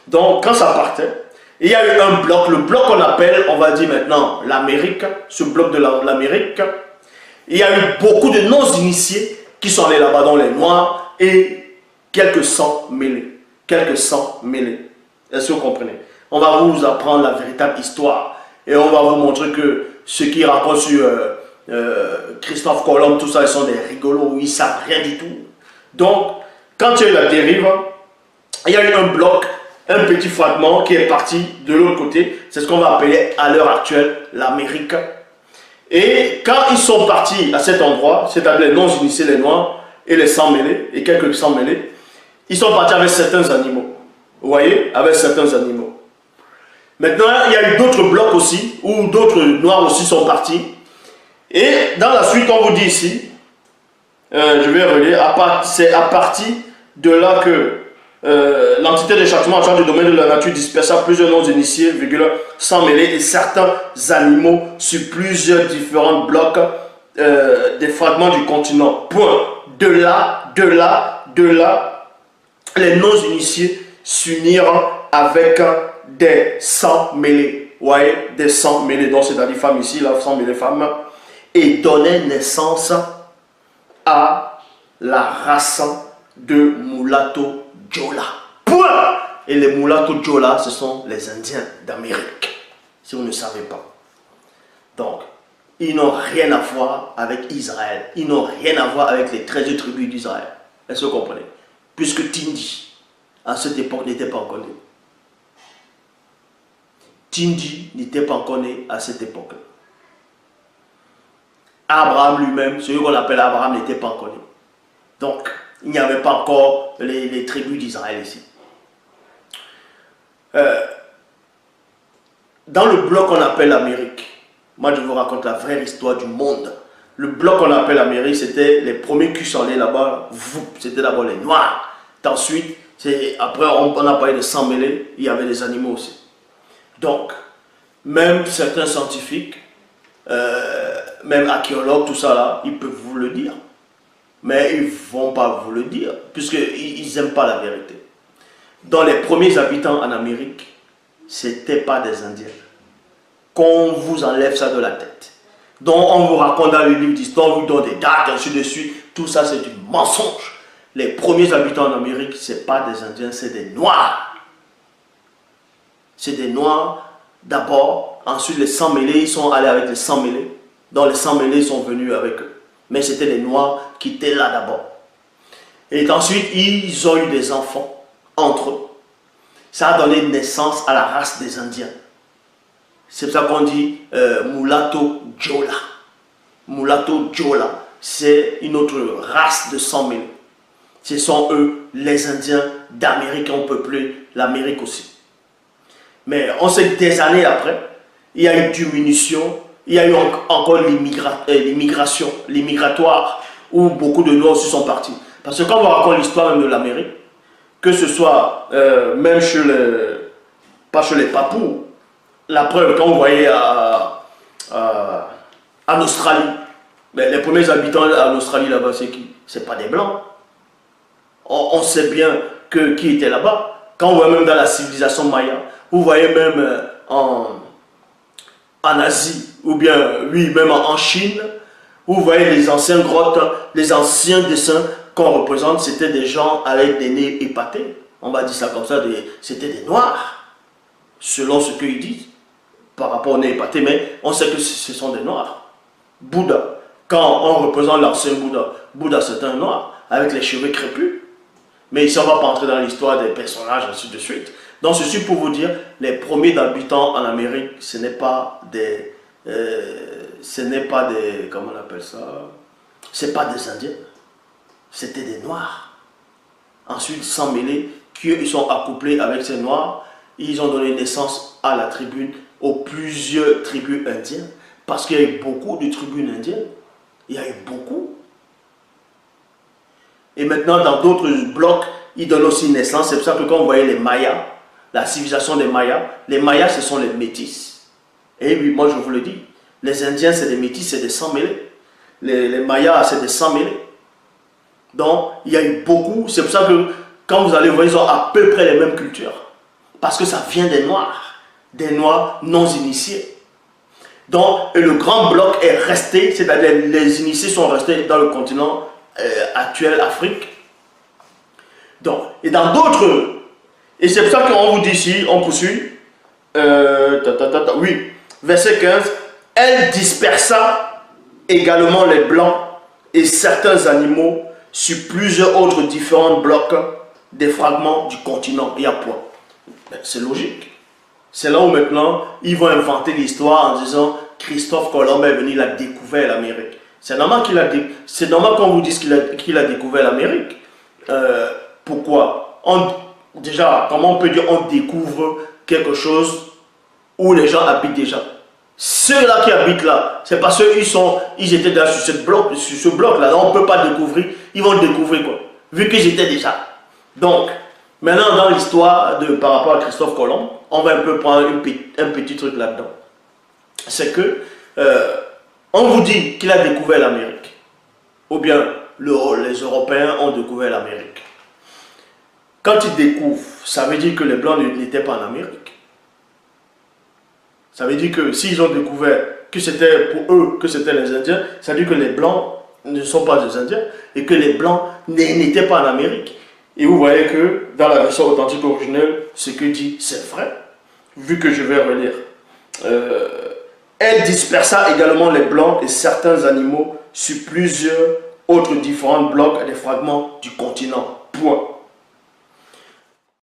Donc, quand ça partait, il y a eu un bloc, le bloc qu'on appelle, on va dire maintenant, l'Amérique, ce bloc de l'Amérique. Il y a eu beaucoup de non-initiés qui sont allés là-bas, dans les Noirs, et quelques sangs mêlés. Quelques sangs mêlés. Est-ce que vous comprenez? On va vous apprendre la véritable histoire. Et on va vous montrer que ceux qui racontent sur Christophe Colomb, tout ça, ils sont des rigolos, ils ne savent rien du tout. Donc, quand il y a eu la dérive, il y a eu un bloc, un petit fragment qui est parti de l'autre côté. C'est ce qu'on va appeler à l'heure actuelle l'Amérique. Et quand ils sont partis à cet endroit, c'est-à-dire les non-initiés, les Noirs et les sans mêlés, et quelques sans mêlés, ils sont partis avec certains animaux. Vous voyez, avec certains animaux. Maintenant, il y a eu d'autres blocs aussi, où d'autres Noirs aussi sont partis. Et dans la suite, on vous dit ici, je vais relire, c'est à partir de là que l'entité de châtiment en charge du domaine de la nature dispersa plusieurs non-initiés, sans mêlés, et certains animaux sur plusieurs différents blocs des fragments du continent. Point. De là, les non-initiés s'unirent avec des sans mêlés. Vous voyez, des sans mêlés, donc c'est-à-dire femmes ici, là, sans mêlés femmes, et donnaient naissance à la race de mulatto Jola. Point. Et les mulatto Jola, ce sont les Indiens d'Amérique, si vous ne savez pas. Donc, ils n'ont rien à voir avec Israël. Ils n'ont rien à voir avec les 13 tribus d'Israël. Est-ce que vous comprenez? Puisque Tindi, à cette époque, n'était pas encore né. Tindi n'était pas encore né à cette époque. Abraham lui-même, celui qu'on appelle Abraham, n'était pas encore né. Donc, il n'y avait pas encore les tribus d'Israël ici. Dans le bloc qu'on appelle l'Amérique, moi je vous raconte la vraie histoire du monde. Le bloc qu'on appelle l'Amérique, c'était les premiers qui sont allés là-bas, c'était d'abord les Noirs. Ensuite, après on a parlé de sang mêlés, il y avait des animaux aussi. Donc, même certains scientifiques, même archéologues, tout ça là, ils peuvent vous le dire. Mais ils ne vont pas vous le dire, puisqu'ils n'aiment pas la vérité. Dans les premiers habitants en Amérique, ce n'étaient pas des Indiens. Qu'on vous enlève ça de la tête. Donc on vous raconte dans le livre d'histoire, on vous donne des dates, ainsi de suite. Tout ça c'est du mensonge. Les premiers habitants en Amérique, ce n'est pas des Indiens, c'est des Noirs. C'est des Noirs d'abord. Ensuite les sans mêlés, ils sont allés avec les sans mêlés. Donc les sans mêlés sont venus avec eux. Mais c'était les Noirs qui étaient là d'abord. Et ensuite, ils ont eu des enfants entre eux. Ça a donné naissance à la race des Indiens. C'est pour ça qu'on dit mulatto Jola. Mulatto Jola, c'est une autre race de sang mêlés. Ce sont eux, les Indiens d'Amérique, qui ont peuplé l'Amérique aussi. Mais on sait que des années après, il y a eu une diminution. Il y a eu encore l'immigration, l'immigratoire, où beaucoup de Noirs aussi sont partis. Parce que quand on raconte l'histoire de l'Amérique, que ce soit même chez pas chez les Papous, la preuve, quand vous voyez en Australie, les premiers habitants en Australie là-bas, c'est qui? C'est pas des Blancs. On sait bien qui était là-bas. Quand on voit même dans la civilisation maya, vous voyez même en Asie, ou bien, oui, même en Chine, vous voyez les anciennes grottes, les anciens dessins qu'on représente, c'était des gens avec des nez épatés. On va dire ça comme ça, c'était des Noirs, selon ce qu'ils disent, par rapport au nez épaté, mais on sait que ce sont des Noirs. Bouddha, quand on représente l'ancien Bouddha, Bouddha c'est un Noir, avec les cheveux crépus. Mais ici, on ne va pas entrer dans l'histoire des personnages, ainsi de suite. Donc, ceci pour vous dire, les premiers habitants en Amérique, ce n'est pas des... comment on appelle ça? Ce n'est pas des Indiens. C'était des Noirs. Ensuite, sans mêler, ils sont accouplés avec ces Noirs. Ils ont donné naissance à la tribune, aux plusieurs tribus indiennes. Parce qu'il y a eu beaucoup de tribus indiennes. Il y a eu beaucoup. Et maintenant, dans d'autres blocs, ils donnent aussi naissance. C'est pour ça que quand vous voyez les Mayas, la civilisation des Mayas, les Mayas, ce sont les métis. Et oui, moi je vous le dis, les Indiens, c'est des métis, c'est des sans mêlés. Les Mayas, c'est des sans mêlés. Donc, il y a eu beaucoup. C'est pour ça que quand vous allez voir, ils ont à peu près les mêmes cultures. Parce que ça vient des Noirs non initiés. Donc, et le grand bloc est resté, c'est-à-dire les initiés sont restés dans le continent actuel, Afrique. Donc, et dans d'autres, et c'est pour ça qu'on vous dit ici, on poursuit, oui, verset 15, elle dispersa également les blancs et certains animaux sur plusieurs autres différents blocs des fragments du continent et à point. C'est logique. C'est là où maintenant, ils vont inventer l'histoire en disant Christophe Colomb est venu, il a découvert l'Amérique. C'est normal qu'on vous dise qu'il a découvert l'Amérique. Pourquoi? Déjà, comment on peut dire on découvre quelque chose où les gens habitent déjà? Ceux-là qui habitent là, c'est parce qu'ils étaient déjà sur ce bloc-là. On ne peut pas découvrir. Ils vont découvrir quoi? Vu qu'ils étaient déjà. Donc, maintenant dans l'histoire par rapport à Christophe Colomb, on va un peu prendre un petit truc là-dedans. C'est que, on vous dit qu'il a découvert l'Amérique. Ou bien, les Européens ont découvert l'Amérique. Quand ils découvrent, ça veut dire que les Blancs n'étaient pas en Amérique. Ça veut dire que s'ils ont découvert que c'était pour eux, que c'était les Indiens, ça veut dire que les Blancs ne sont pas des Indiens et que les Blancs n'étaient pas en Amérique. Et vous voyez que dans la version authentique originelle, ce que dit, c'est vrai, vu que je vais relire. Elle dispersa également les Blancs et certains animaux sur plusieurs autres différents blocs et des fragments du continent. Point.